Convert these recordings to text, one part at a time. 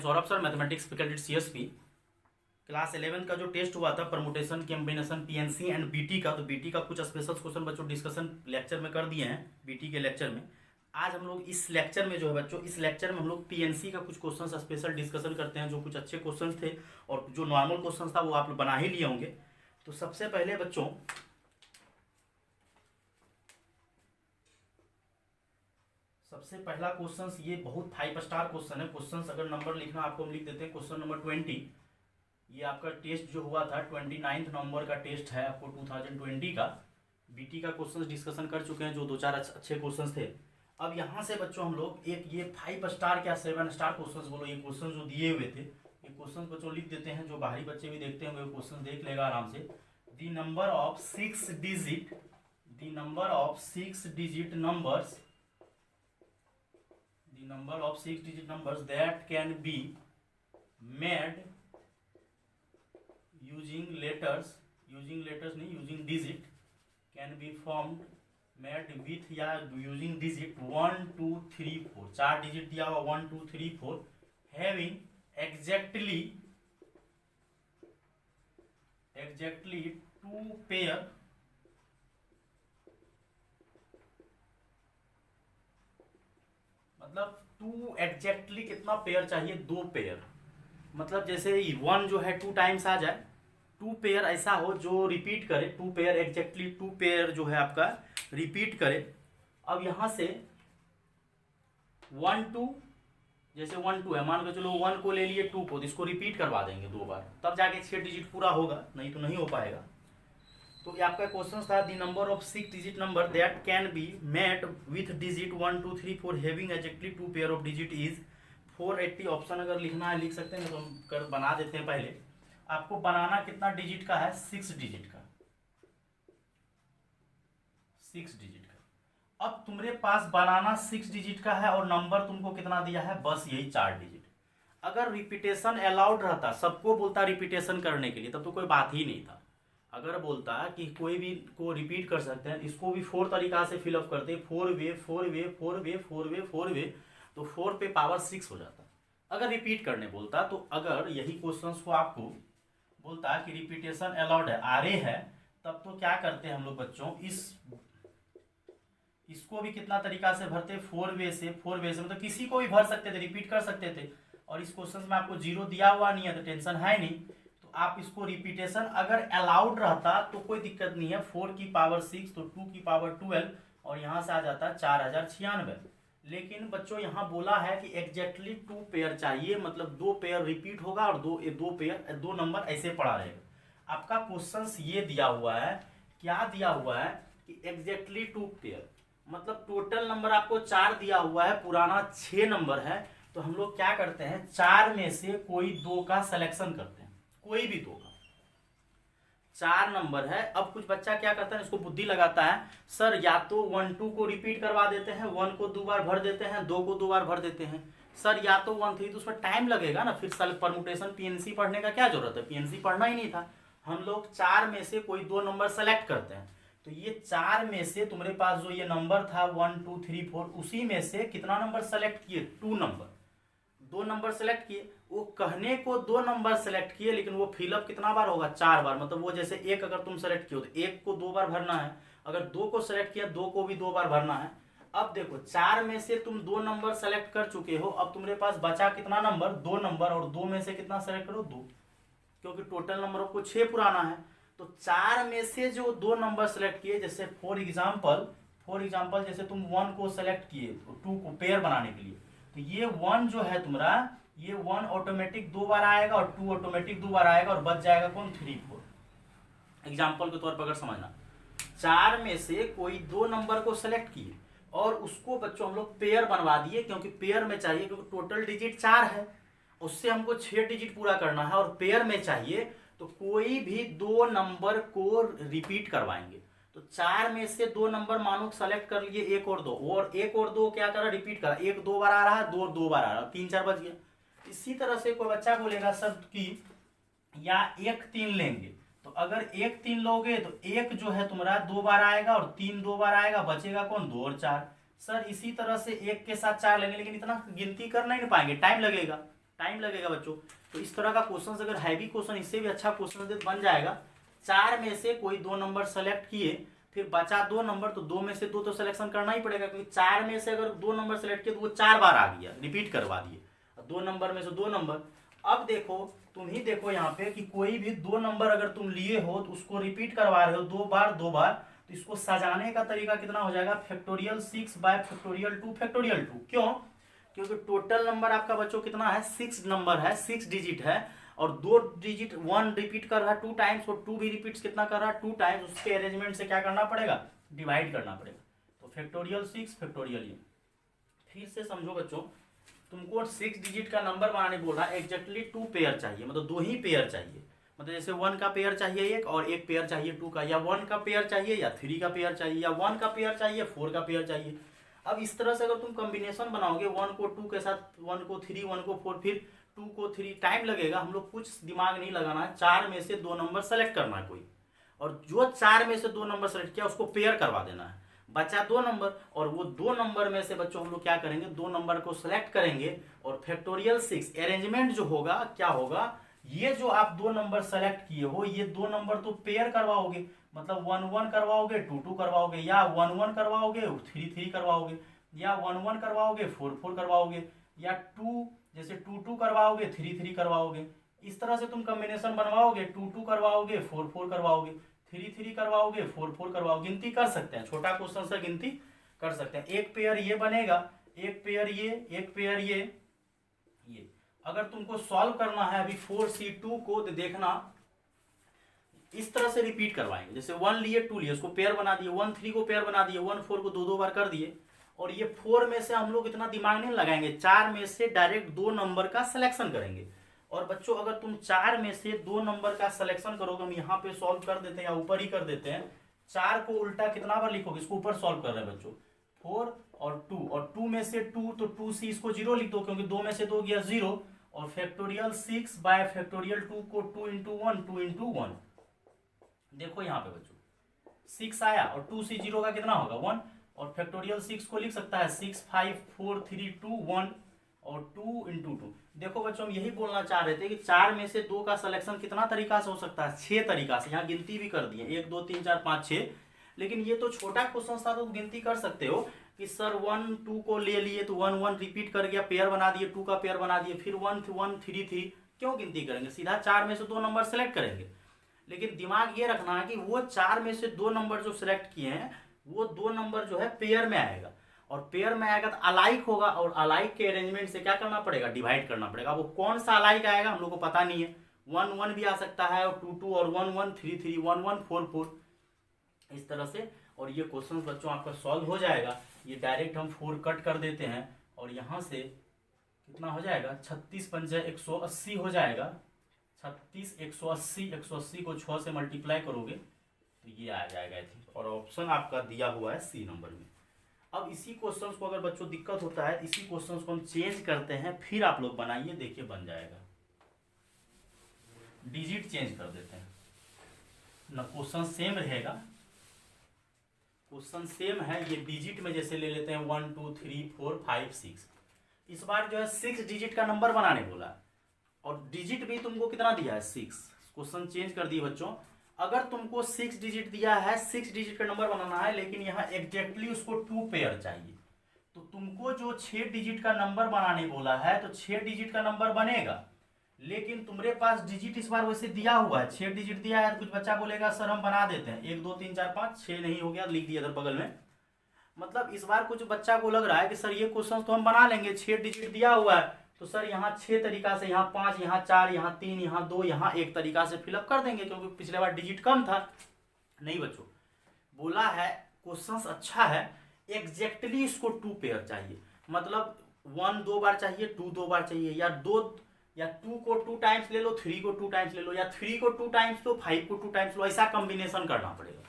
Saurabh sir, mathematics faculty CSP. Class 11 का जो test हुआ था permutation combination PNC and BT का, तो बीटी का कुछ स्पेशल क्वेश्चन बच्चों डिस्कशन लेक्चर में कर दिए हैं बीटी के लेक्चर में। आज हम लोग इस लेक्चर में जो है बच्चों, इस लेक्चर में हम लोग पीएनसी का कुछ क्वेश्चन स्पेशल डिस्कशन करते हैं, जो कुछ अच्छे क्वेश्चन थे और जो नॉर्मल क्वेश्चन था वो आप लोग बना ही लिए होंगे। तो सबसे पहले बच्चों सबसे पहला क्वेश्चन, ये बहुत 5 स्टार क्वेश्चन है। क्वेश्चन अगर नंबर लिखना आपको हम लिख देते हैं। क्वेश्चन नंबर 20, ये आपका टेस्ट जो हुआ था 29 नवंबर का टेस्ट है आपको 2020 का। बीटी का क्वेश्चन डिस्कशन कर चुके हैं, जो 2-4 अच्छे क्वेश्चन थे। अब यहाँ से बच्चों हम लोग एक ये 5 स्टार क्या 7 स्टार क्वेश्चन बोलो, ये क्वेश्चन जो दिए हुए थे ये क्वेश्चन बच्चों लिख देते हैं। जो बाहरी बच्चे भी देखते होंगे वो क्वेश्चन देख लेगा आराम से। The number of 6 digit numbers that can be made using digit can be formed made with या using digit 1 2 3 4, 4 डिजिट दिया हुआ 1 2 3 4, having exactly 2 पेयर मतलब 2 एग्जैक्टली कितना पेयर चाहिए, 2 पेयर। मतलब जैसे 1 जो है 2 टाइम्स आ जाए, 2 पेयर ऐसा हो जो रिपीट करे, 2 पेयर एग्जैक्टली 2 पेयर जो है आपका रिपीट करे। अब यहां से 1 2, जैसे 1 2 है, मान के चलो 1 को ले लिए 2 को, तो इसको रिपीट करवा देंगे 2 बार, तब जाके 6 डिजिट पूरा होगा, नहीं तो नहीं हो पाएगा। तो ये आपका क्वेश्चन था the number of 6 digit number that can be made with digit 1 2 3 4 having exactly 2 pair of digit is 480। Option अगर लिखना है लिख सकते हैं, तो हम कर बना देते हैं। पहले आपको बनाना कितना डिजिट का है, 6 डिजिट का, 6 डिजिट का। अब तुम्हारे पास बनाना 6 डिजिट का है और नंबर तुमको कितना दिया है, बस यही 4 डिजिट। अगर रिपीटेशन अलाउड रहता, सबको बोलता रिपीटेशन करने के लिए, तब तो कोई बात ही नहीं था। अगर बोलता कि कोई भी को रिपीट कर सकते हैं, इसको भी 4 तरीका से फिलअप करते, 4 वे 4 वे 4 वे 4 वे 4 वे, तो 4 पे पावर 6 हो जाता अगर रिपीट करने बोलता। तो अगर यही क्वेश्चंस को आपको बोलता कि रिपीटेशन अलाउड है, आरे है, तब तो क्या करते हैं हम लोग बच्चों, इसको भी कितना तरीका से भरते, 4 वे से मतलब किसी को भी भर सकते थे, रिपीट कर सकते थे। और इस क्वेश्चन में आपको 0 दिया हुआ नहीं है तो टेंशन है नहीं, तो आप इसको रिपीटेशन अगर अलाउड रहता तो कोई दिक्कत नहीं है। 4 की पावर 6 तो 2 की पावर 12 और यहाँ से आ जाता 4096। लेकिन बच्चों यहाँ बोला है कि एग्जैक्टली 2 पेयर चाहिए, मतलब 2 पेयर रिपीट होगा और दो नंबर ऐसे पड़ा रहेगा। आपका क्वेश्चन ये दिया हुआ है, क्या दिया हुआ है कि एग्जैक्टली 2 पेयर, मतलब टोटल नंबर आपको 4 दिया हुआ है, पुराना 6 नंबर है। तो हम लोग क्या करते हैं, 4 में से कोई 2 का सिलेक्शन करते हैं, कोई भी 2 का। 4 नंबर है। अब कुछ बच्चा क्या करता है, इसको बुद्धि लगाता है, सर या तो 1 2 को रिपीट करवा देते हैं, 1 को 2 बार भर देते हैं, 2 को 2 बार भर देते हैं। सर या तो 1 3, तो उसमें टाइम लगेगा ना, फिर परमुटेशन पीएनसी पढ़ने का क्या जरूरत है, पीएनसी पढ़ना ही नहीं था। हम लोग 4 में से कोई 2 नंबर सेलेक्ट करते हैं। तो ये 4 में से तुम्हारे पास जो ये नंबर था 1 2 3 4, उसी में से कितना नंबर सेलेक्ट किए, 2 नंबर, 2 नंबर सेलेक्ट किए। वो कहने को 2 नंबर सेलेक्ट किए, लेकिन वो फिलअप कितना बार होगा, 4 बार। मतलब वो जैसे 1 अगर तुम सेलेक्ट किए तो 1 को 2 बार भरना है, अगर 2 को सेलेक्ट किया 2 को भी 2 बार भरना है। अब देखो 4 में से तुम 2 नंबर सेलेक्ट कर चुके हो, अब तुम्हारे पास बचा कितना नंबर, 2 नंबर, और 2 में से कितना सेलेक्ट करो, 2, क्योंकि टोटल नंबर आपको 6 पुराना है। तो 4 में से जो 2 नंबर सेलेक्ट किए, जैसे फॉर एग्जाम्पल जैसे तुम 1 को सेलेक्ट किए 2 को पेयर बनाने के लिए, तो ये 1 जो है तुम्हारा, ये 1 ऑटोमेटिक 2 बार आएगा और 2 ऑटोमेटिक 2 बार आएगा, और बच जाएगा कौन, 3 4। एग्जाम्पल के तौर पर अगर समझना, 4 में से कोई 2 नंबर को सेलेक्ट किए और उसको बच्चों हम लोग पेयर बनवा दिए, क्योंकि पेयर में चाहिए, क्योंकि टोटल डिजिट 4 है, उससे हमको 6 डिजिट पूरा करना है और पेयर में चाहिए, तो कोई भी 2 नंबर को रिपीट करवाएंगे। तो 4 में से 2 नंबर मानो सेलेक्ट कर लिए, 1 और 2, और 1 और 2 क्या करा, रिपीट करा, 1 2 बार आ रहा है, 2 2 बार आ रहा है, 3 4 बच गया। इसी तरह से कोई बच्चा बोलेगा सर कि या 1 3 लेंगे, तो अगर 1 3 लोगे तो 1 जो है तुम्हारा 2 बार आएगा और 3 2 बार आएगा, बचेगा कौन, 2 और 4। सर इसी तरह से 1 के साथ 4 लेंगे, लेकिन इतना गिनती कर नहीं पाएंगे, टाइम लगेगा। टाइम लगेगा बच्चों। तो इस तरह का क्वेश्चन अगर हैवी क्वेश्चन इससे भी अच्छा क्वेश्चन दे बन जाएगा। 4 में से कोई 2 नंबर सेलेक्ट किए, फिर बचा 2 नंबर, तो 2 में से 2 तो सिलेक्शन करना ही पड़ेगा, क्योंकि 4 में से अगर 2 नंबर सेलेक्ट किए तो वो 4 बार आ गया, रिपीट करवा दिए। 2 नंबर में से 2 नंबर। अब देखो तुम ही देखो यहाँ पे कि कोई भी 2 नंबर अगर तुम लिए हो तो उसको रिपीट करवा रहे हो 2 बार 2 बार, तो इसको सजाने का तरीका कितना हो जाएगा, फैक्टोरियल 6 बाय फैक्टोरियल 2 फैक्टोरियल 2। क्यों? क्योंकि टोटल नंबर आपका बच्चों कितना है, 6 नंबर है, 6 डिजिट है, और 2 डिजिट 1 रिपीट कर रहा है 2 टाइम्स, और 2 भी रिपीट कितना कर रहा है 2 टाइम्स। उसके अरेंजमेंट से क्या करना पड़ेगा, डिवाइड करना पड़ेगा। तो फैक्टोरियल 6 फैक्टोरियल ये। फिर से समझो बच्चों, तुमको 6 डिजिट का नंबर बनाने बोल रहा है, एग्जैक्टली 2 पेयर चाहिए, मतलब 2 ही पेयर चाहिए। मतलब जैसे 1 का पेयर चाहिए एक, और एक पेयर चाहिए 2 का, या 1 का पेयर चाहिए, या 3 का पेयर चाहिए, या 1 का पेयर चाहिए, 4 का पेयर चाहिए। अब इस तरह से अगर तुम कॉम्बिनेशन बनाओगे 1 को 2 के साथ, 1 को 3, 1 को 4, फिर 2 को 3, टाइम लगेगा। हम लोग कुछ दिमाग नहीं लगाना है, 4 में से 2 नंबर सेलेक्ट करना है कोई, और जो 4 में से 2 नंबर सेलेक्ट किया उसको पेयर करवा देना है। बचा 2 नंबर, और वो 2 नंबर में से बच्चों हम लोग क्या करेंगे, 2 नंबर को सेलेक्ट करेंगे, और फैक्टोरियल 6 अरेंजमेंट जो होगा क्या होगा, ये जो आप 2 नंबर सेलेक्ट किए हो ये 2 नंबर तो पेयर करवाओगे, मतलब 1 1 करवाओगे, 2 2 करवाओगे, या 1 1 करवाओगे, 3 3 करवाओगे, या 1 1 करवाओगे, 4 4 करवाओगे, या 2 जैसे 2 2 करवाओगे, 3 3 करवाओगे। इस तरह से तुम कॉम्बिनेशन बनवाओगे, 2 2 करवाओगे, 4 4 करवाओगे, 3 3 करवाओगे, 4 4 करवाओगे। गिनती कर सकते हैं, छोटा क्वेश्चन से गिनती कर सकते हैं। एक पेयर ये बनेगा, एक पेयर ये, एक पेयर ये। अगर तुमको सॉल्व करना है अभी 4C2 को, तो देखना इस तरह से रिपीट करवाएंगे। जैसे 1 लिए 2 लिए, उसको पेयर बना दिए, 1 3 को पेयर बना दिए, 1 4 को 2 2 बार कर दिए। और ये 4 में से हम लोग इतना दिमाग नहीं लगाएंगे, 4 में से डायरेक्ट 2 नंबर का सिलेक्शन करेंगे। और बच्चों अगर तुम 4 में से 2 नंबर का सिलेक्शन करोगे, हम यहाँ पे सॉल्व कर देते हैं या ऊपर ही कर देते हैं। 4 को उल्टा कितना बार लिखोगे, इसको ऊपर सॉल्व कर रहे हैं बच्चों, 4 और 2, और 2 में से 2 तो 2C इसको 0 लिख दो, क्योंकि 2 में से 2 गया 0। और फैक्टोरियल 6 बाय फैक्टोरियल 2 को 2 इंटू 1, 2 इंटू 1। देखो यहाँ पे बच्चों 6 आया, और 2C 0 का कितना होगा 1, और फैक्टोरियल 6 को लिख सकता है 6 5 4 3 2 1, और 2 इंटू 2। देखो बच्चों हम यही बोलना चाह रहे थे कि 4 में से 2 का सिलेक्शन कितना तरीका से हो सकता है, 6 तरीका से। यहाँ गिनती भी कर दिए, 1 2 3 4 5 6। लेकिन ये तो छोटा क्वेश्चन था, तो गिनती कर सकते हो कि सर 1 2 को ले लिए तो 1 1 रिपीट कर गया, पेयर बना दिए, 2 का पेयर बना दिए, फिर 1 1 3 3। क्यों गिनती करेंगे, सीधा 4 में से 2 नंबर सेलेक्ट करेंगे। लेकिन दिमाग ये रखना है कि वो 4 में से 2 नंबर जो सिलेक्ट किए हैं वो 2 नंबर जो है पेयर में आएगा, और पेयर में आएगा तो अलाइक होगा, और अलाइक के अरेंजमेंट से क्या करना पड़ेगा, डिवाइड करना पड़ेगा। वो कौन सा अलाइक आएगा हम लोग को पता नहीं है, 1 1 भी आ सकता है, और 2 2, और 1 1 3 3, 1 1 4 4, इस तरह से। और ये क्वेश्चन बच्चों आपका सॉल्व हो जाएगा। ये डायरेक्ट हम 4 कट कर देते हैं, और यहाँ से कितना हो जाएगा, 36 पंजे 180 हो जाएगा। 36 180, 180 को 6 से मल्टीप्लाई करोगे तो ये आ जाएगा आई थिंक, और ऑप्शन आपका दिया हुआ है C नंबर में। अब इसी क्वेश्चन को अगर बच्चों दिक्कत होता है, इसी क्वेश्चन को हम चेंज करते हैं, फिर आप लोग बनाइए, देखिए बन जाएगा। डिजिट चेंज कर देते हैं ना, क्वेश्चन सेम रहेगा, क्वेश्चन सेम है। ये डिजिट में जैसे ले लेते हैं 1 2 3 4 5 6। इस बार जो है 6 डिजिट का नंबर बनाने बोला, और डिजिट भी तुमको कितना दिया है 6। क्वेश्चन चेंज कर दिए बच्चों। अगर तुमको 6 डिजिट दिया है, 6 डिजिट का नंबर बनाना है, लेकिन यहाँ एग्जैक्टली उसको 2 पेयर चाहिए, तो तुमको जो 6 डिजिट का नंबर बनाने बोला है तो 6 डिजिट का नंबर बनेगा। लेकिन तुम्हारे पास डिजिट इस बार वैसे दिया हुआ है, 6 डिजिट दिया है, तो कुछ बच्चा बोलेगा सर हम बना देते हैं, 1 2 3 4 5 6 नहीं हो गया, लिख दिया इधर बगल में। मतलब इस बार कुछ बच्चा को लग रहा है कि सर ये क्वेश्चन तो हम बना लेंगे, 6 डिजिट दिया हुआ है, तो सर यहाँ 6 तरीका से, यहाँ 5, यहाँ 4, यहाँ 3, यहाँ 2, यहाँ 1 तरीका से फिलअप कर देंगे, क्योंकि पिछले बार डिजिट कम था। नहीं बच्चों, बोला है क्वेश्चन अच्छा है, एग्जैक्टली इसको 2 पेयर चाहिए, मतलब 1 2 बार चाहिए, 2 2 बार चाहिए, या 2 को 2 टाइम्स ले लो, 3 को 2 टाइम्स ले लो, या 3 को 2 टाइम्स लो, 5 को 2 टाइम्स लो, ऐसा कॉम्बिनेशन करना पड़ेगा।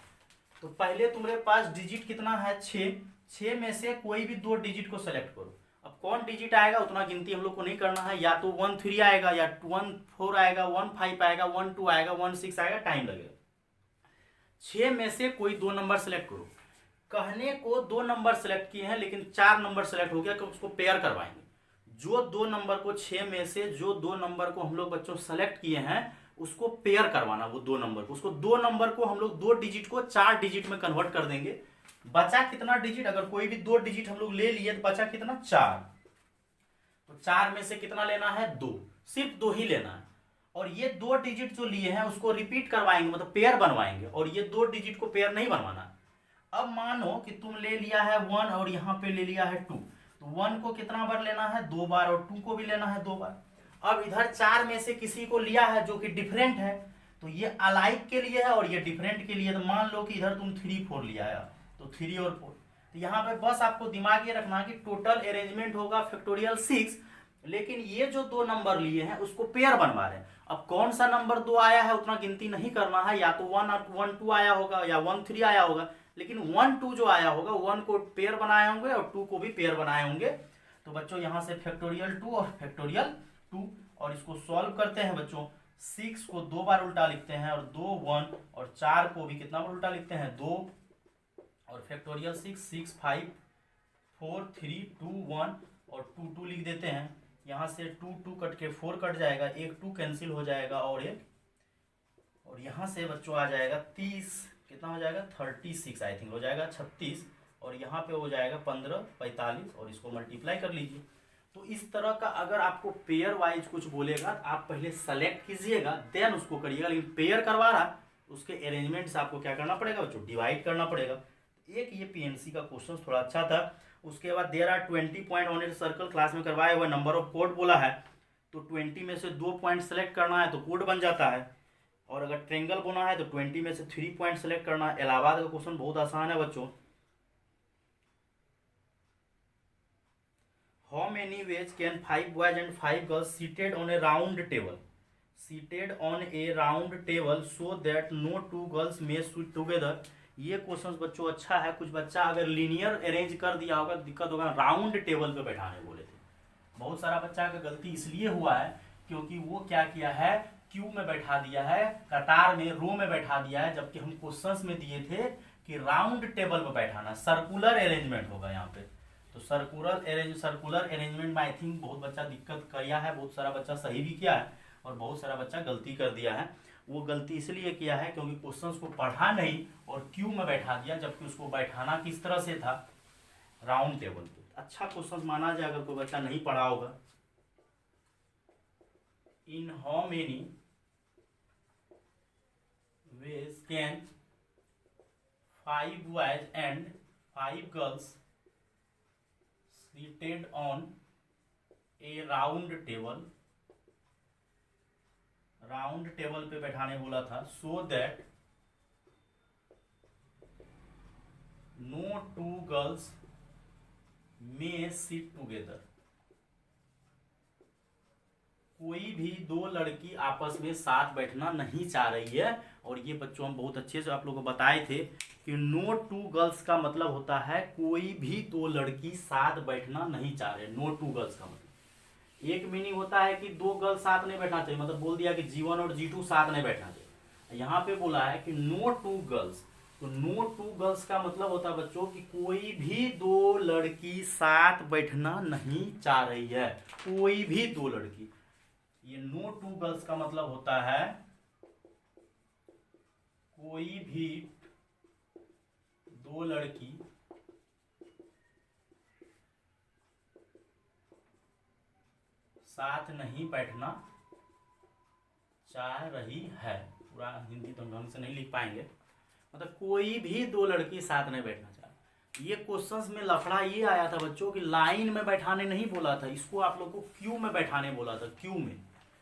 तो पहले तुम्हारे पास डिजिट कितना है 6 में से कोई भी 2 डिजिट को सेलेक्ट करो। अब कौन डिजिट आएगा उतना गिनती हम लोग को नहीं करना है, या तो 1 3 आएगा, या 1 4 आएगा, 1 5 आएगा, 1 2 आएगा, 1 6 आएगा, टाइम लगेगा। 6 में से कोई 2 नंबर सेलेक्ट करो। कहने को 2 नंबर सेलेक्ट किए हैं, लेकिन 4 नंबर सेलेक्ट हो गया, क्योंकि उसको पेयर करवाएंगे। जो दो नंबर को 6 में से जो दो नंबर को हम लोग बच्चों सेलेक्ट किए हैं उसको पेयर करवाना, वो दो नंबर को, उसको दो नंबर को हम लोग 2 डिजिट को 4 डिजिट में कन्वर्ट कर देंगे। बचा कितना डिजिट, अगर कोई भी 2 डिजिट हम लोग ले लिए तो बचा कितना 4, तो 4 में से कितना लेना है 2, सिर्फ 2 ही लेना है। और ये 2 डिजिट जो लिए हैं उसको रिपीट करवाएंगे, मतलब पेयर बनवाएंगे, और ये 2 डिजिट को पेयर नहीं बनवाना। अब मानो कि तुम ले लिया है 1 और यहाँ पे ले लिया है 2, तो 1 को कितना बार लेना है 2 बार, और 2 को भी लेना है 2 बार। अब इधर 4 में से किसी को लिया है जो कि डिफरेंट है, तो ये अलाइक के लिए है और ये डिफरेंट के लिए। तो मान लो कि इधर तुम 3 4 लिया है, तो 3 और 4, तो यहाँ पे बस आपको दिमाग ये रखना कि टोटल अरेंजमेंट होगा फैक्टोरियल 6, लेकिन ये जो दो नंबर लिए हैं उसको पेयर बनवा रहे हैं। अब कौन सा नंबर 2 आया है उतना गिनती नहीं करना है, या तो 1 2 आया होगा या 1 3 आया होगा, लेकिन 1 2 जो आया होगा 1 को पेयर बनाए होंगे और 2 को भी पेयर बनाए होंगे। तो बच्चों यहाँ से फैक्टोरियल 2 और फैक्टोरियल 2, और इसको सॉल्व करते हैं बच्चों। 6 को 2 बार उल्टा लिखते हैं और 2 1, और 4 को भी कितना बार उल्टा लिखते हैं 2, और फैक्टोरियल 6 6 5 4 3 2 1 और 2 2 लिख देते हैं। यहाँ से 2 2 कट के 4 कट जाएगा, एक 2 कैंसिल हो जाएगा और एक, और यहाँ से बच्चों आ जाएगा 30, कितना हो जाएगा 36 आई थिंक हो जाएगा 36, और यहाँ पे हो जाएगा 15 45, और इसको मल्टीप्लाई कर लीजिए। तो इस तरह का अगर आपको पेयर वाइज कुछ बोलेगा तो आप पहले सेलेक्ट कीजिएगा देन उसको करिएगा, लेकिन पेयर करवा रहा उसके अरेंजमेंट से आपको क्या करना पड़ेगा बच्चों, डिवाइड करना पड़ेगा। एक ये पीएनसी का क्वेश्चन थोड़ा अच्छा था। उसके बाद there are 20 point on a circle, class में करवाया हुआ नंबर ऑफ कोड बोला है, तो 20 में से 2 पॉइंट सेलेक्ट करना है तो कोड बन जाता है। और अगर ट्रेंगल बोना है तो 20 में से 3 पॉइंट सेलेक्ट करना है। इलाहाबाद का क्वेश्चन बहुत आसान है बच्चों। How many ways can 5 boys and 5 girls seated on a round table, seated on a round table so that no 2 girls may sit together. ये क्वेश्चन बच्चों अच्छा है। कुछ बच्चा अगर लीनियर अरेंज कर दिया होगा दिक्कत होगा, राउंड टेबल पे बैठाने बोले थे। बहुत सारा बच्चा का गलती इसलिए हुआ है क्योंकि वो क्या किया है, क्यू में बैठा दिया है, कतार में रो में बैठा दिया है, जबकि हम क्वेश्चंस में दिए थे कि राउंड टेबल पे बैठाना, सर्कुलर अरेंजमेंट होगा यहाँ पे। तो सर्कुलर अरेंजमेंट में आई थिंक बहुत बच्चा दिक्कत किया है, बहुत सारा बच्चा सही भी किया है और बहुत सारा बच्चा गलती कर दिया है। वो गलती इसलिए किया है क्योंकि क्वेश्चंस को पढ़ा नहीं और क्यू में बैठा दिया, जबकि उसको बैठाना किस तरह से था, राउंड टेबल पे। अच्छा क्वेश्चन माना जाए अगर कोई बच्चा नहीं पढ़ा होगा। In how many ways can 5 boys and 5 girls seated on a round table, round table पे बैठाने बोला था, so that no 2 girls may sit together, कोई भी 2 लड़की आपस में साथ बैठना नहीं चाह रही है। और ये बच्चों हम बहुत अच्छे से आप लोगों को बताए थे कि नो 2 गर्ल्स का मतलब होता है कोई भी 2 लड़की साथ बैठना नहीं चाह रहे। नो 2 गर्ल्स का मतलब एक मीनिंग होता है कि 2 गर्ल्स साथ नहीं बैठना चाहिए, मतलब बोल दिया कि G1 और G2 साथ नहीं बैठना चाहिए। यहाँ पे बोला है कि नो 2 गर्ल्स, तो नो 2 गर्ल्स का मतलब होता है बच्चों कि कोई भी 2 लड़की साथ बैठना नहीं चाह रही है, कोई भी 2 लड़की। ये नो 2 गर्ल्स का मतलब होता है कोई भी 2 लड़की साथ नहीं बैठना चाह रही है। पूरा हिंदी तो ढंग से नहीं लिख पाएंगे, मतलब कोई भी 2 लड़की साथ नहीं बैठना चाह। ये क्वेश्चंस में लफड़ा ये आया था बच्चों कि लाइन में बैठाने नहीं बोला था, इसको आप लोग को क्यू में बैठाने बोला था, क्यू में,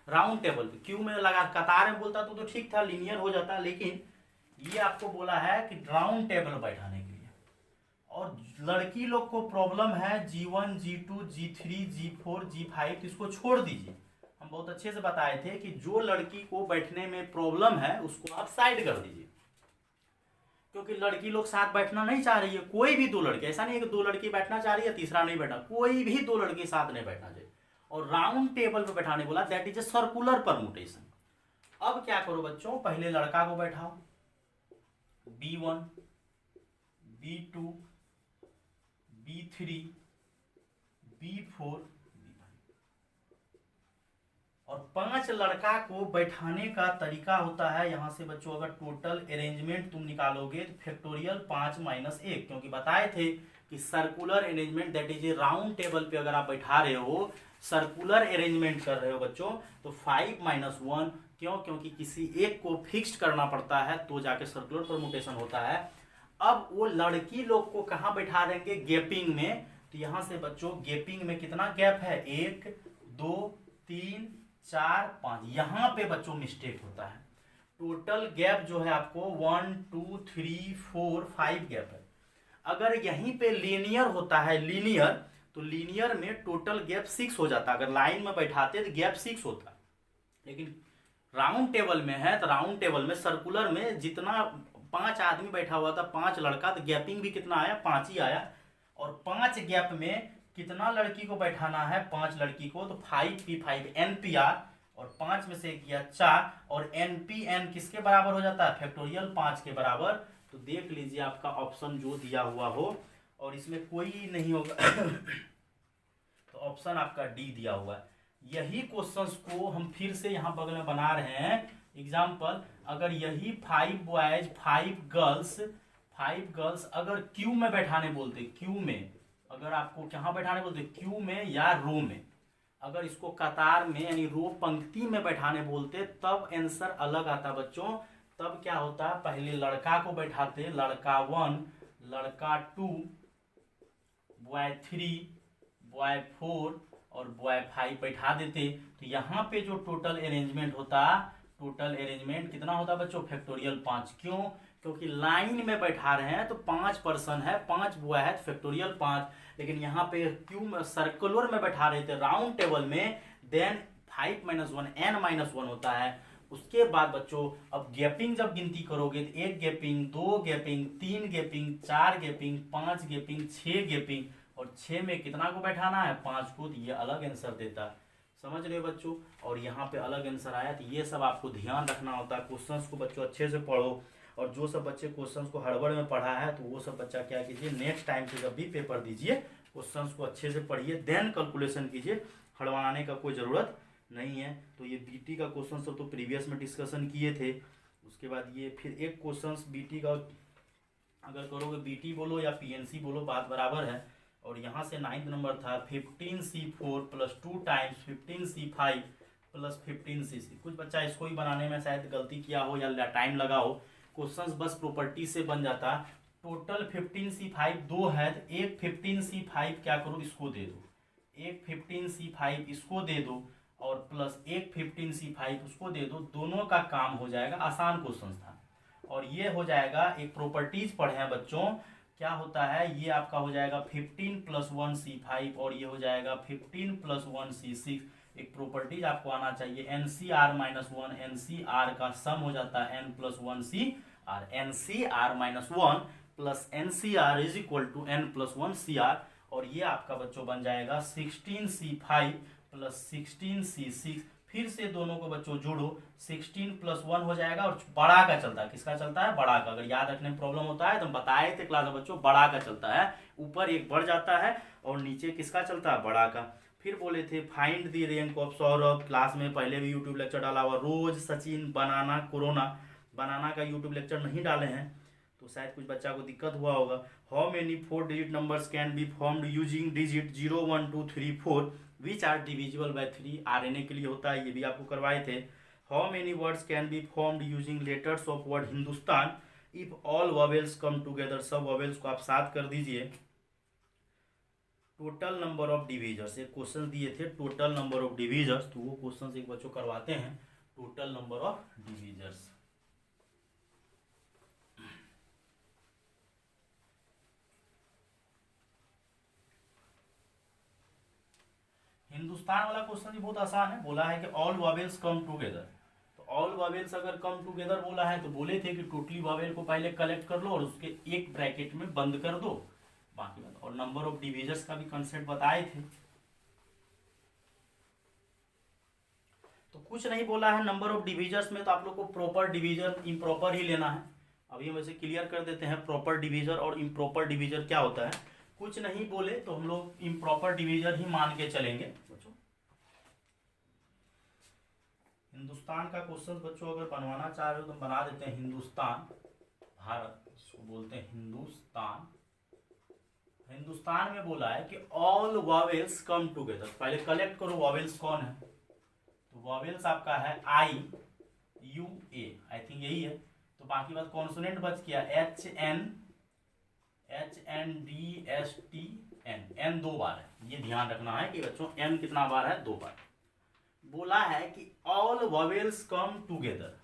राउंड टेबल पे। क्यू में लगा, कतार में बोलता तो ठीक था, लीनियर हो जाता, लेकिन ये आपको बोला है कि राउंड टेबल बैठाने के लिए। और लड़की लोग को प्रॉब्लम है G1 G2 G3 G4 G5, तो इसको छोड़ दीजिए। हम बहुत अच्छे से बताए थे कि जो लड़की को बैठने में प्रॉब्लम है उसको आप साइड कर दीजिए, क्योंकि लड़की लोग साथ बैठना नहीं चाह रही है। कोई भी 2 लड़की, ऐसा नहीं है कि 2 लड़की बैठना चाह रही है तीसरा नहीं बैठा, कोई भी 2 लड़की साथ नहीं बैठना चाहिए। और राउंड टेबल पे बैठाने बोला, that is a circular permutation. अब क्या करो बच्चों, पहले लड़का को बैठाओ, B1 B2 B3 B4 B5, और 5 लड़का को बैठाने का तरीका होता है यहाँ से बच्चों, अगर टोटल अरेंजमेंट तुम निकालोगे तो फैक्टोरियल 5 - 1, क्योंकि बताए थे कि circular arrangement that is a round table पे अगर आप बैठा रहे हो, सर्कुलर अरेंजमेंट कर रहे हो बच्चों, तो 5 - 1, क्यों? क्योंकि किसी एक को फिक्स्ड करना पड़ता है तो जाके सर्कुलर परमुटेशन होता है। अब वो लड़की लोग को कहाँ बैठा देंगे? गैपिंग में। तो यहाँ से बच्चों गैपिंग में कितना गैप है? 1 2 3 4 5, यहाँ पे बच्चों मिस्टेक होता है। टोटल गैप जो है आपको 1 2 3 4 5 गैप है। अगर यहीं पे लीनियर होता है, लीनियर, तो लीनियर में टोटल गैप 6 हो जाता है। अगर लाइन में बैठाते तो गैप 6 होता, लेकिन राउंड टेबल में है तो राउंड टेबल में, सर्कुलर में जितना 5 आदमी बैठा हुआ था, 5 लड़का, तो गैपिंग भी कितना आया? 5 ही आया। और 5 गैप में कितना लड़की को बैठाना है? 5 लड़की को, तो 5p5 NPR, और 5 में से किया 4, और NPN किसके बराबर हो जाता है? फैक्टोरियल 5 के बराबर। तो देख लीजिए आपका ऑप्शन जो दिया हुआ हो और इसमें कोई नहीं होगा तो ऑप्शन आपका डी दिया हुआ है। यही क्वेश्चंस को हम फिर से यहाँ बगल में बना रहे हैं। एग्जाम्पल, अगर यही 5 बॉयज 5 गर्ल्स अगर क्यू में बैठाने बोलते, क्यू में, अगर आपको कहाँ बैठाने बोलते? क्यू में या रो में, अगर इसको कतार में यानी रो पंक्ति में बैठाने बोलते तब आंसर अलग आता बच्चों। तब क्या होता? पहले लड़का को बैठाते, लड़का 1, लड़का 2, बॉय 3, बॉय 4 और बॉय 5 बैठा देते। तो यहाँ पे जो टोटल अरेंजमेंट होता, टोटल अरेंजमेंट कितना होता बच्चों? फैक्टोरियल 5। क्यों? क्योंकि लाइन में बैठा रहे हैं तो 5 पर्सन है, 5 बॉय है, फैक्टोरियल 5। लेकिन यहाँ पे क्यू में, सर्कुलर में बैठा रहे थे राउंड टेबल में, देन 5 - 1 n - 1 होता है। उसके बाद बच्चों अब गैपिंग जब गिनती करोगे तो 1 gapping, 2 gapping, 3 gapping, 4 gapping, 5 gapping, 6 gapping, और 6 में कितना को बैठाना है? 5 को। तो ये अलग आंसर देता है, समझ रहे हो बच्चों? और यहाँ पे अलग आंसर आया। तो ये सब आपको ध्यान रखना होता है। क्वेश्चंस को बच्चों अच्छे से पढ़ो, और जो सब बच्चे क्वेश्चंस को हड़बड़ में पढ़ा है तो वो सब बच्चा क्या कीजिए, नेक्स्ट टाइम से जब भी पेपर दीजिए क्वेश्चंस को अच्छे से पढ़िए, देन कैलकुलेशन कीजिए, हड़बड़ाने का कोई ज़रूरत नहीं है। तो ये बीटी का क्वेश्चन सब तो प्रीवियस में डिस्कशन किए थे। उसके बाद ये फिर एक क्वेश्चन बीटी का अगर करोगे, बीटी बोलो या पीएनसी बोलो, बात बराबर है। और यहाँ से 9th नंबर था 15C4 + 2 टाइम्स 15C5 + 15C6। कुछ बच्चा इसको ही बनाने में शायद गलती किया हो या टाइम लगा हो। क्वेश्चंस बस प्रॉपर्टी से बन जाता। टोटल 15C5 2 है, तो एक 15C5 क्या करो? इसको दे दो, एक 15C5 इसको दे दो, और प्लस एक 15C5 उसको दे दो। दोनों का काम हो जाएगा। आसान क्वेश्चन था। और ये हो जाएगा, एक प्रॉपर्टीज पढ़े हैं बच्चों, क्या होता है? ये आपका हो जाएगा 15 + 1C5, और ये हो जाएगा 15 + 1C6। एक प्रॉपर्टीज आपको आना चाहिए, NCR - 1 NCR का सम हो जाता है n + 1CR। NCR - 1 + NCR = n + 1CR। और ये आपका बच्चों बन जाएगा 16C5 + 16C6। फिर से दोनों को बच्चों जोड़ो, 16 + 1 हो जाएगा, और बड़ा का चलता है। किसका चलता है? बड़ा का। अगर याद रखने में प्रॉब्लम होता है तो हम बताए थे क्लास में बच्चों, बड़ा का चलता है। ऊपर एक बढ़ जाता है और नीचे किसका चलता है? बड़ा का। फिर बोले थे find the rank of Saurabh. Class में पहले भी यूट्यूब लेक्चर डाला हुआ, रोज, सचिन, बनाना, कोरोना। बनाना का यूट्यूब लेक्चर नहीं डाले हैं तो शायद कुछ बच्चा को दिक्कत हुआ होगा। How many 4 digit numbers can be formed using digit 0 1 2 3 4 which are divisible by 3? RNA के लिए होता है, ये भी आपको करवाए थे। How many words can be formed using letters of word Hindustan if all vowels come together? सब वॉवेल्स को आप साथ कर दीजिए। टोटल नंबर ऑफ डिविजर्स, एक क्वेश्चन दिए थे टोटल नंबर ऑफ डिविजर्स, तो वो क्वेश्चन एक बच्चों करवाते हैं, total number of divisors. Hindustan वाला क्वेश्चन भी बहुत आसान है। बोला है कि ऑल वॉवेल्स कम टुगेदर, तो ऑल वॉवेल्स अगर कम टुगेदर बोला है तो बोले थे कि टोटली वॉवेल को पहले कलेक्ट कर लो और उसके एक ब्रैकेट में बंद कर दो, बाकी बात। और नंबर ऑफ डिविजर्स का भी कंसेप्ट बताए थे। तो कुछ नहीं बोला है नंबर ऑफ डिविजर्स में, तो आप लोग को प्रॉपर डिवीजन इम्प्रॉपर ही लेना है। अभी हम वैसे क्लियर कर देते हैं प्रॉपर डिवीजर और इम्प्रॉपर डिवीजर क्या होता है। कुछ नहीं बोले तो हम लोग इम्प्रॉपर डिवीजर ही मान के चलेंगे बच्चों। हिंदुस्तान का क्वेश्चन बच्चों अगर बनवाना चाह रहे हो तो बना देते हैं हिंदुस्तान, भारत जिसको बोलते हैं हिंदुस्तान। हिंदुस्तान में बोला है कि ऑल वॉवेल्स कम टुगेदर। पहले कलेक्ट करो वॉवेल्स कौन है, तो वॉवेल्स आपका है आई यू ए, आई थिंक यही है। तो बाकी बात कॉन्सोनेंट बच गया H N D S T N, N 2 बार है, ये ध्यान रखना है कि बच्चों एन कितना बार है, 2 बार। बोला है कि ऑल वॉवेल्स कम टुगेदर,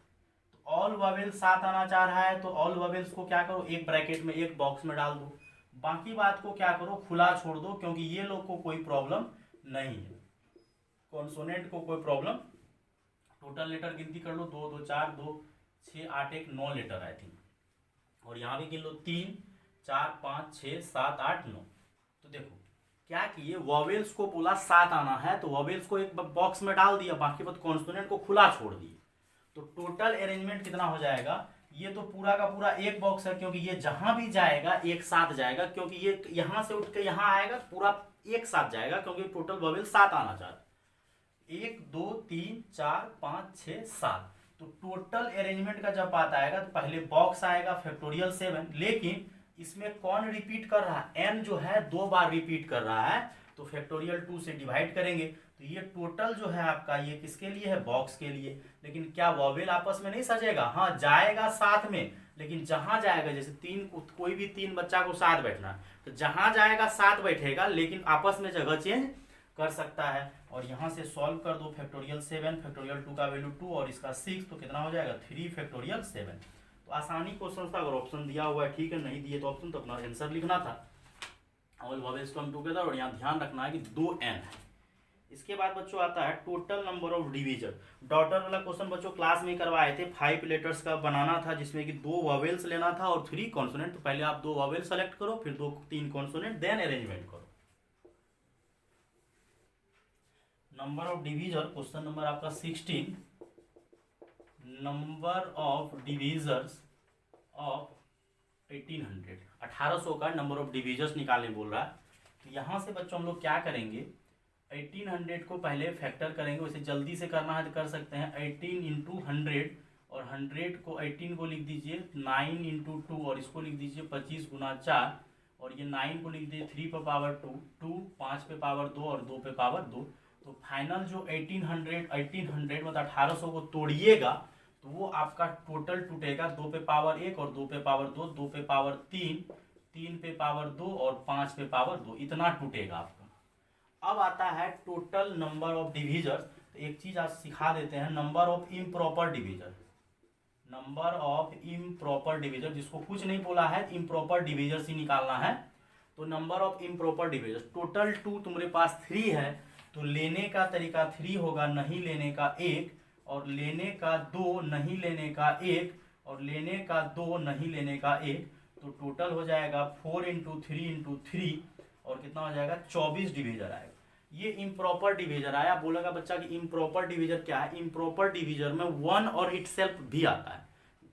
तो ऑल वॉवेल्स साथ आना चाह रहा है, तो ऑल वॉवेल्स को क्या करो, एक ब्रैकेट में एक बॉक्स में डाल दो, बाकी बात को क्या करो, खुला छोड़ दो, क्योंकि ये लोग को कोई प्रॉब्लम नहीं है, कॉन्सोनेंट को कोई प्रॉब्लम। टोटल लेटर गिनती कर लो, 2 2 4 2 6 8 1 9 लेटर आई थिंक, और यहाँ भी गिन लो 3 4 5 6 7 8 9। तो देखो क्या किए, वॉवेल्स को बोला साथ आना है, तो वॉवेल्स को एक बॉक्स में डाल दिया, बाकी बात कॉन्सोनेंट को खुला छोड़ दिए। तो टोटल अरेंजमेंट कितना हो जाएगा, ये तो पूरा का पूरा एक बॉक्स है, क्योंकि ये जहां भी जाएगा एक साथ जाएगा, क्योंकि ये यहां से उठ के यहां आएगा, पूरा एक साथ जाएगा, क्योंकि टोटल वॉवेल साथ आना चाह रहा है। 1 2 3 4 5 6 7। तो टोटल अरेंजमेंट का जब बात आएगा तो पहले बॉक्स आएगा फैक्टोरियल 7, लेकिन इसमें कौन रिपीट कर रहा है, एन जो है 2 बार रिपीट कर रहा है, तो फैक्टोरियल 2 से डिवाइड करेंगे, तो ये टोटल जो है आपका ये किसके लिए है, बॉक्स के लिए। लेकिन क्या वॉवेल आपस में नहीं सजेगा, हाँ जाएगा साथ में, लेकिन जहां जाएगा, जैसे कोई भी 3 बच्चा को साथ बैठना है, तो जहां जाएगा साथ बैठेगा, लेकिन आपस में जगह चेंज कर सकता है। और यहां से सॉल्व कर दो, फैक्टोरियल 7 फैक्टोरियल 2 का वैल्यू 2 और इसका 6, तो कितना हो जाएगा 3 फैक्टोरियल 7। तो आसानी क्वेश्चन था, अगर ऑप्शन दिया हुआ है ठीक है, नहीं दिए तो ऑप्शन तो अपना आंसर लिखना था। ऑल वॉवेल्स कम टुगेदर, और यहाँ ध्यान रखना है कि 2 एन है। इसके बाद बच्चों आता है total number of division. Daughter वाला क्वेश्चन बच्चों क्लास में करवाए थे, 5 लेटर्स का बनाना था, जिसमें कि 2 वॉवेल्स लेना था और 3 कॉन्सोनेंट। तो पहले आप 2 वॉवेल सेलेक्ट करो, फिर 3 कॉन्सोनेंट, देन अरेंजमेंट करो। Number of divisor, question number आपका 16, नंबर ऑफ डिवीजर्स ऑफ 1800, 1800 का नंबर ऑफ डिवीजर्स निकालने बोल रहा है। तो यहाँ से बच्चों हम लोग क्या करेंगे, 1800 को पहले फैक्टर करेंगे, वैसे जल्दी से करना है तो कर सकते हैं, 18 इंटू 100, और 100 को 18 को लिख दीजिए 9 इंटू 2, और इसको लिख दीजिए 25 गुना 4, और ये 9 को लिख दीजिए 3 पे पावर 2, 2 5 पे पावर 2 और 2 पे पावर 2। तो फाइनल जो 1800 मतलब 1800 को तोड़िएगा तो वो आपका टोटल टूटेगा 2 पे पावर 1 और 2 पे पावर 2, 2 पे पावर 3, 3 पे पावर 2 और 5 पे पावर 2, इतना टूटेगा आपका। अब आता है टोटल नंबर ऑफ डिवीजर्स। तो एक चीज आज सिखा देते हैं, number of improper divisor. Number of improper divisor, जिसको कुछ नहीं बोला है, इम्प्रॉपर डिवीजर्स ही निकालना है। तो नंबर ऑफ इम्प्रॉपर डिवीजर्स, टोटल 2 तुम्हारे पास 3 है, तो लेने का तरीका 3 होगा, नहीं लेने का 1, और लेने का 2, नहीं लेने का 1, और लेने का 2, नहीं लेने का 1। तो टोटल हो जाएगा 4 इंटू 3 इंटू 3, और कितना हो जाएगा 24 डिवीजर आएगा। ये इम्प्रॉपर डिवीजर आया। बोलेगा बच्चा कि इम्प्रॉपर डिवीजर क्या है, इम्प्रॉपर डिवीजर में 1 और इटसेल्फ भी आता है,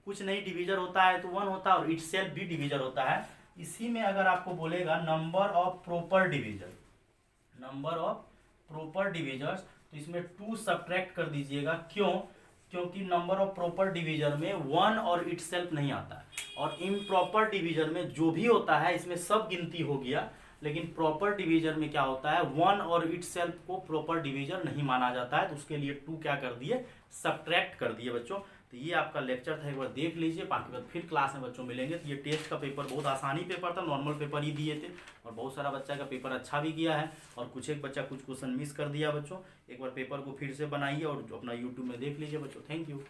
कुछ नहीं डिवीजर होता है तो 1 होता है, और इटसेल्फ भी डिवीजर होता है। इसी में अगर आपको बोलेगा number of proper divisor, number of proper divisors, तो इसमें 2 सब्ट्रैक्ट कर दीजिएगा। क्यों, क्योंकि नंबर ऑफ प्रॉपर डिवीजर में 1 और इटसेल्फ नहीं आता है, और इम्प्रॉपर डिवीजर में जो भी होता है इसमें सब गिनती हो गया, लेकिन प्रॉपर डिवीजर में क्या होता है, 1 और इटसेल्फ को प्रॉपर डिवीजर नहीं माना जाता है, तो उसके लिए 2 क्या कर दिए, सब्ट्रैक्ट कर दिए बच्चों। तो ये आपका लेक्चर था, एक बार देख लीजिए, बाकी बात फिर क्लास में बच्चों मिलेंगे। तो ये टेस्ट का पेपर बहुत आसानी पेपर था, नॉर्मल पेपर ही दिए थे, और बहुत सारा बच्चा का पेपर अच्छा भी गया है, और कुछ एक बच्चा कुछ क्वेश्चन मिस कर दिया बच्चों। एक बार पेपर को फिर से बनाइए और अपना यूट्यूब में देख लीजिए बच्चों। Thank you.